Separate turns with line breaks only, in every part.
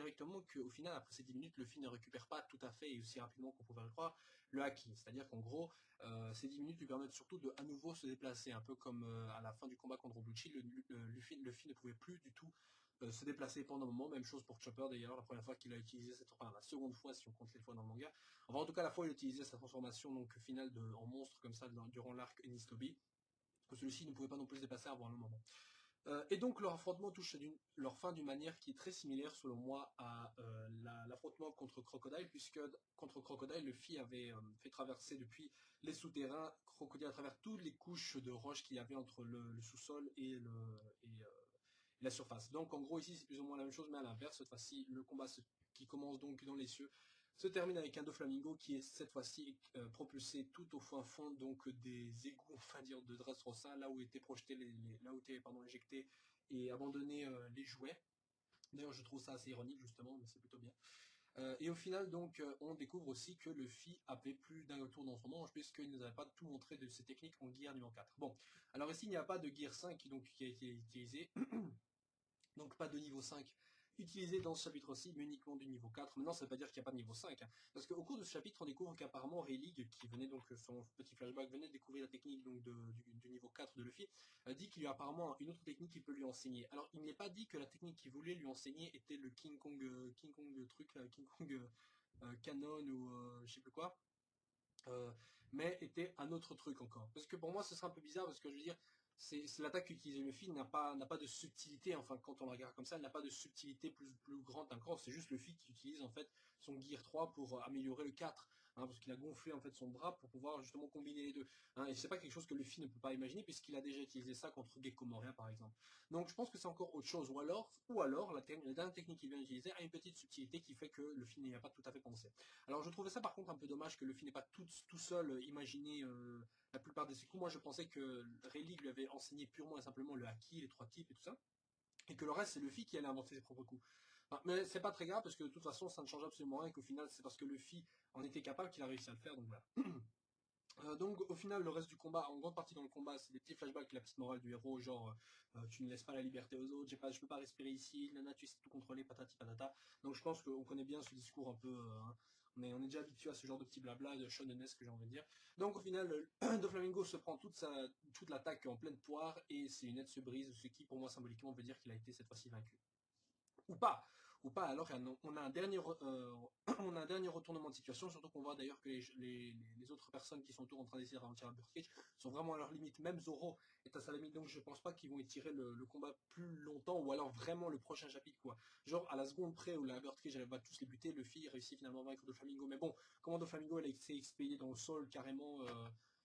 directement qu'au final, après ces 10 minutes, Luffy ne récupère pas tout à fait et aussi rapidement qu'on pouvait le croire, le haki. C'est-à-dire qu'en gros, ces 10 minutes lui permettent surtout de à nouveau se déplacer, un peu comme à la fin du combat contre Bluchi, Luffy ne pouvait plus du tout se déplacer pendant un moment. Même chose pour Chopper d'ailleurs, la première fois qu'il a utilisé la seconde fois si on compte les fois dans le manga. Enfin, en tout cas, la fois où il a utilisé sa transformation donc finale en monstre comme ça durant l'arc Enies Lobby, que celui-ci ne pouvait pas non plus se déplacer avant un moment. Et donc leur affrontement touche leur fin d'une manière qui est très similaire selon moi à l'affrontement contre Crocodile, puisque contre Crocodile, Luffy avait fait traverser depuis les souterrains Crocodile à travers toutes les couches de roches qu'il y avait entre le sous-sol et la surface. Donc en gros ici c'est plus ou moins la même chose mais à l'inverse. Cette fois-ci le combat qui commence donc dans les cieux se termine avec un Doflamingo qui est cette fois-ci propulsé tout au fin fond donc des égouts enfin dire de Dressrosa, là où étaient projetés là où étaient injectés et abandonnés les jouets. D'ailleurs je trouve ça assez ironique justement, mais c'est plutôt bien. Et au final, donc, on découvre aussi que Luffy avait plus d'un tour dans son manche, puisqu'il ne nous avait pas tout montré de ses techniques en Gear niveau 4. Bon, alors ici, il n'y a pas de Gear 5 qui a été utilisé, donc pas de niveau 5 utilisé dans ce chapitre-ci, mais uniquement du niveau 4. Maintenant, ça ne veut pas dire qu'il n'y a pas de niveau 5, hein, parce qu'au cours de ce chapitre, on découvre qu'apparemment Rayleigh, qui venait donc, son petit flashback, venait de découvrir la technique donc, du niveau 4 de Luffy, dit qu'il y a apparemment une autre technique qu'il peut lui enseigner. Alors, il n'est pas dit que la technique qu'il voulait lui enseigner était le King Kong truc, là, King Kong Canon ou je sais plus quoi. Mais était un autre truc encore. Parce que pour moi, ce serait un peu bizarre, parce que je veux dire, c'est l'attaque qu'utilise Luffy n'a pas de subtilité, enfin quand on la regarde comme ça, elle n'a pas de subtilité plus grande encore, c'est juste Luffy qui utilise en fait son Gear 3 pour améliorer le 4, hein, parce qu'il a gonflé en fait son bras pour pouvoir justement combiner les deux. Hein, et c'est pas quelque chose que Luffy ne peut pas imaginer, puisqu'il a déjà utilisé ça contre Gekko Moria par exemple. Donc je pense que c'est encore autre chose, ou alors la dernière technique qu'il vient d'utiliser a une petite subtilité qui fait que Luffy n'y a pas tout à fait pensé. Alors je trouvais ça par contre un peu dommage que Luffy n'ait pas tout seul imaginé la plupart de ses coups. Moi je pensais que Rayleigh lui avait enseigné purement et simplement le haki, les 3 types et tout ça, et que le reste c'est Luffy qui allait inventer ses propres coups. Enfin, mais c'est pas très grave parce que de toute façon ça ne change absolument rien, qu'au final c'est parce que Luffy en était capable qu'il a réussi à le faire, donc voilà. Donc au final le reste du combat, en grande partie dans le combat, c'est des petits flashbacks, la petite morale du héros, genre tu ne laisses pas la liberté aux autres, je peux pas respirer ici, nana tu sais tout contrôler, patati patata. Donc je pense qu'on connaît bien ce discours un peu, hein, on est déjà habitué à ce genre de petit blabla de shonenesque, j'ai envie de dire. Donc au final, Doflamingo se prend toute l'attaque en pleine poire et ses lunettes se brisent, ce qui pour moi symboliquement veut dire qu'il a été cette fois-ci vaincu. Ou pas, alors on a un dernier, on a un dernier retournement de situation, surtout qu'on voit d'ailleurs que les autres personnes qui sont autour en train d'essayer de ralentir la Birdcage sont vraiment à leur limite, même Zoro est à sa limite, donc je pense pas qu'ils vont étirer le combat plus longtemps, ou alors vraiment le prochain chapitre, quoi. Genre à la seconde près où la Birdcage elle va tous les buter, Luffy réussit finalement à vaincre Doflamingo, mais bon, comment Doflamingo elle s'est expédié dans le sol carrément,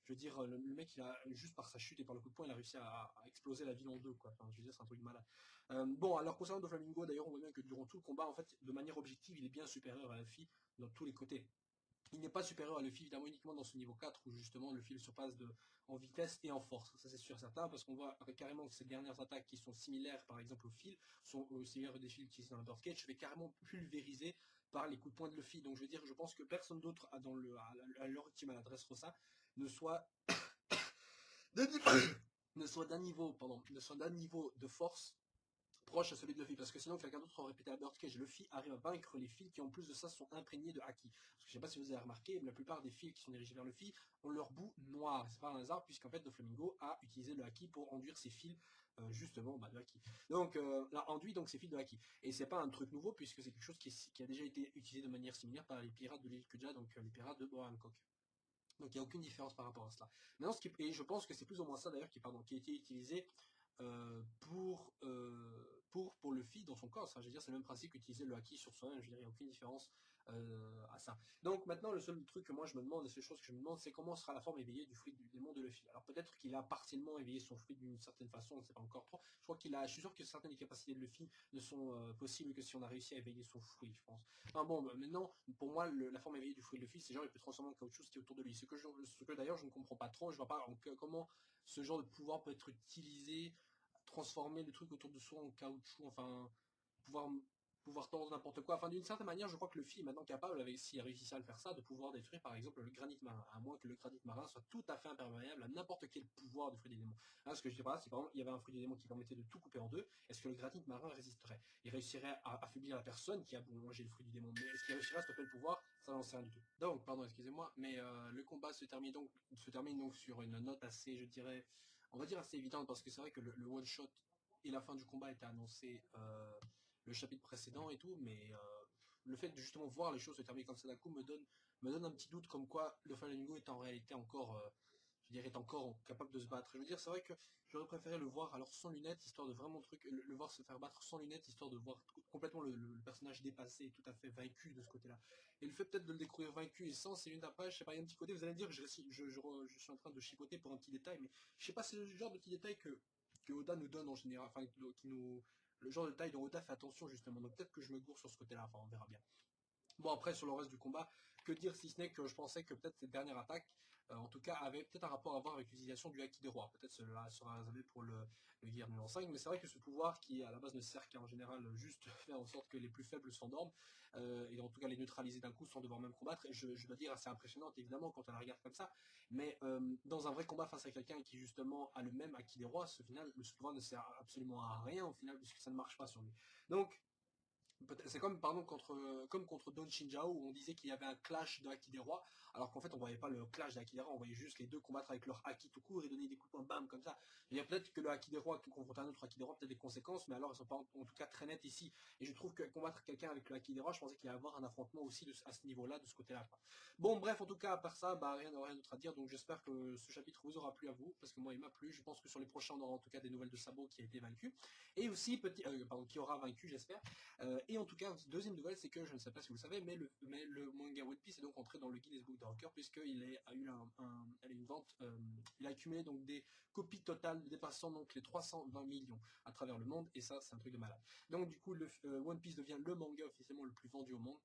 je veux dire, le mec, juste par sa chute et par le coup de poing, il a réussi à exploser la ville en deux, quoi. Enfin, je veux dire, c'est un truc de malade. Bon, alors concernant Doflamingo, d'ailleurs, on voit bien que durant tout le combat, en fait, de manière objective, il est bien supérieur à Luffy dans tous les côtés. Il n'est pas supérieur à Luffy, évidemment, uniquement dans ce niveau 4, où justement Luffy le surpasse en vitesse et en force. Ça, c'est sûr certain, parce qu'on voit carrément que ces dernières attaques qui sont similaires, par exemple, au fil, sont similaires des fils utilisés dans la Birdcage, je vais carrément pulvériser par les coups de poing de Luffy. Donc, je veux dire, je pense que personne d'autre à leur ultime à l'adresse Rossa ne soit ne soit d'un niveau de force proche à celui de Luffy, parce que sinon quelqu'un d'autre aurait répété la Birdcage. Luffy arrive à vaincre les fils qui en plus de ça sont imprégnés de haki. Parce que je sais pas si vous avez remarqué, mais la plupart des fils qui sont dirigés vers Luffy ont leur bout noir. C'est pas un hasard, puisqu'en fait Doflamingo a utilisé le haki pour enduire ses fils justement de haki. Donc là enduit donc ses fils de haki. Et c'est pas un truc nouveau, puisque c'est quelque chose qui a déjà été utilisé de manière similaire par les pirates de l'île Kuja, donc les pirates de Boa Hancock. Donc il n'y a aucune différence par rapport à cela. Maintenant, et je pense que c'est plus ou moins ça d'ailleurs qui a été utilisé pour Luffy dans son corps. Enfin, je veux dire, c'est le même principe qu'utiliser le haki sur soi-même. Je veux dire, il n'y a aucune différence à ça. Donc maintenant, le seul truc que moi je me demande, et la seule chose que je me demande, c'est comment sera la forme éveillée du fruit du démon de Luffy. Alors peut-être qu'il a partiellement éveillé son fruit d'une certaine façon, on ne sait pas encore trop. Je suis sûr que certaines des capacités de Luffy ne sont possibles que si on a réussi à éveiller son fruit, je pense. Enfin bon, maintenant, pour moi, la forme éveillée du fruit de Luffy, c'est genre il peut transformer en caoutchouc ce qui est autour de lui. Ce que d'ailleurs je ne comprends pas trop. Je ne vois pas comment ce genre de pouvoir peut être utilisé, transformer le truc autour de soi en caoutchouc, enfin, pouvoir pouvoir tendre n'importe quoi. Enfin, d'une certaine manière, je crois que Luffy est maintenant capable, avec s'il a réussi à le faire ça, de pouvoir détruire par exemple le granit marin, à moins que le granit marin soit tout à fait imperméable à n'importe quel pouvoir du fruit des démons. Là, ce que je dis par là, c'est par exemple, il y avait un fruit des démons qui permettait de tout couper en deux. Est-ce que le granit marin résisterait? Il réussirait à affaiblir la personne qui a mangé le fruit du démon, mais est-ce qu'il réussirait à stopper le pouvoir? Ça, j'en sais rien du tout. Donc, pardon, excusez-moi, mais le combat se termine donc sur une note assez, je dirais, on va dire assez évidente, parce que c'est vrai que le one shot et la fin du combat étaient annoncés le chapitre précédent et tout, mais le fait de justement voir les choses se terminer comme ça d'un coup me donne un petit doute comme quoi le Flamingo est en réalité encore, je dirais, est encore capable de se battre. Je veux dire, c'est vrai que j'aurais préféré le voir alors sans lunettes, histoire de vraiment le voir se faire battre sans lunettes, histoire de voir complètement le personnage dépassé et tout à fait vaincu de ce côté-là. Et le fait peut-être de le découvrir vaincu et sans ses lunettes après, je sais pas, il y a un petit côté, vous allez me dire que je suis en train de chipoter pour un petit détail, mais je sais pas, c'est le genre de petit détail que Oda nous donne en général, enfin, qui nous, le genre de taille dont Oda fait attention justement. Donc peut-être que je me gourre sur ce côté-là, enfin on verra bien. Bon, après, sur le reste du combat, que dire si ce n'est que je pensais que peut-être cette dernière attaque, en tout cas, avait peut-être un rapport à voir avec l'utilisation du Haki des Rois. Peut-être cela sera réservé pour le Gear numéro 5, mais c'est vrai que ce pouvoir qui, à la base, ne sert qu'à en général juste faire en sorte que les plus faibles s'endorment, et en tout cas les neutraliser d'un coup sans devoir même combattre, et je dois dire assez impressionnante évidemment quand on la regarde comme ça, mais dans un vrai combat face à quelqu'un qui justement a le même Haki des Rois, ce pouvoir ne sert absolument à rien au final, puisque ça ne marche pas sur lui. Donc, c'est comme, pardon, comme contre Don Shinjao, où on disait qu'il y avait un clash de Haki des Rois, alors qu'en fait on voyait pas le clash des Haki des Rois, on voyait juste les deux combattre avec leur Haki tout court et donner des coups de poing, bam, comme ça. Il y a peut-être que le Haki des Rois qui confronte un autre Haki des Rois, peut-être des conséquences, mais alors elles sont pas en tout cas très nettes ici. Et je trouve que combattre quelqu'un avec le Haki des Rois, je pensais qu'il y allait avoir un affrontement aussi à ce niveau-là, de ce côté-là. Bon, bref, en tout cas, à part ça, bah, rien d'autre à dire, donc j'espère que ce chapitre vous aura plu à vous, parce que moi il m'a plu. Je pense que sur les prochains, on aura en tout cas des nouvelles de Sabo qui a été vaincu, et aussi, qui aura vaincu, j'espère. Et en tout cas, deuxième nouvelle, c'est que je ne sais pas si vous le savez, mais le manga One Piece est donc entré dans le Guinness Book des records puisqu'il a eu une vente, il a accumulé donc des copies totales dépassant donc les 320 millions à travers le monde, et ça, c'est un truc de malade. Donc du coup, One Piece devient le manga officiellement le plus vendu au monde.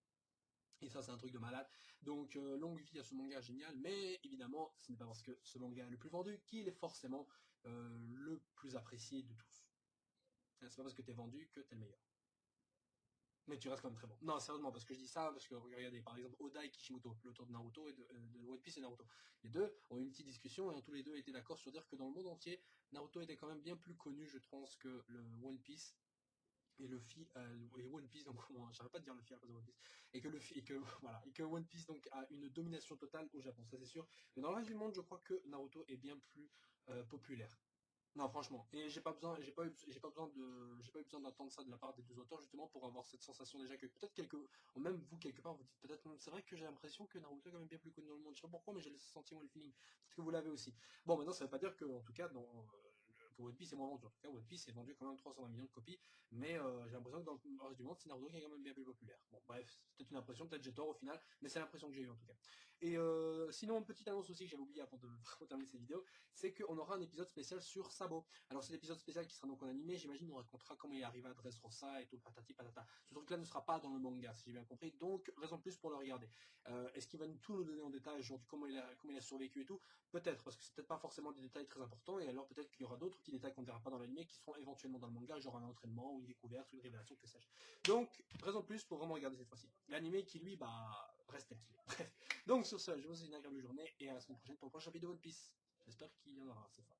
Et ça, c'est un truc de malade. Donc, longue vie à ce manga génial. Mais évidemment, ce n'est pas parce que ce manga est le plus vendu qu'il est forcément le plus apprécié de tous. C'est pas parce que t'es vendu que t'es le meilleur. Mais tu restes quand même très bon. Non, sérieusement, parce que je dis ça, parce que regardez, par exemple, Oda et Kishimoto, l'auteur de Naruto et de One Piece et Naruto. Les deux ont eu une petite discussion et ont tous les deux été d'accord sur dire que dans le monde entier, Naruto était quand même bien plus connu, je pense, que le One Piece et et One Piece, donc j'arrête pas de dire Luffy à cause de One Piece, et que Luffy, et que voilà, et que One Piece donc a une domination totale au Japon, ça c'est sûr. Mais dans le reste du monde, je crois que Naruto est bien plus populaire. Non, franchement. Et j'ai pas eu besoin d'entendre ça de la part des deux auteurs, justement, pour avoir cette sensation déjà que peut-être ou même vous, quelque part, vous dites peut-être, c'est vrai que j'ai l'impression que Naruto est quand même bien plus connu dans le monde. Je sais pas pourquoi, mais j'ai le sentiment et le feeling. Peut-être que vous l'avez aussi. Bon, maintenant, ça veut pas dire que, en tout cas, que One Piece est moins vendu. En tout cas, One Piece est vendu quand même 320 millions de copies, mais j'ai l'impression que dans le reste du monde, c'est Naruto qui est quand même bien plus populaire. Bon, bref, c'est peut-être une impression, peut-être j'ai tort au final, mais c'est l'impression que j'ai eu en tout cas. Et sinon, une petite annonce aussi que j'avais oublié avant de vraiment terminer cette vidéo, c'est qu'on aura un épisode spécial sur Sabo. Alors cet épisode spécial qui sera donc en animé, j'imagine, on racontera comment il est arrivé à Dressrosa et tout patati patata. Ce truc-là ne sera pas dans le manga, si j'ai bien compris, donc raison de plus pour le regarder. Est-ce qu'il va tout nous donner en détail, genre comment il a survécu et tout? Peut-être, parce que c'est peut-être pas forcément des détails très importants, et alors peut-être qu'il y aura d'autres petits détails qu'on ne verra pas dans l'animé qui seront éventuellement dans le manga, genre un entraînement ou une découverte ou une révélation, que sais-je. Donc, raison de plus pour vraiment regarder cette fois-ci. L'animé qui lui, bah, reste tel qu'il est. Bref. Donc sur ce, je vous souhaite une agréable journée et à la semaine prochaine pour le prochain chapitre de One Piece. J'espère qu'il y en aura cette fois.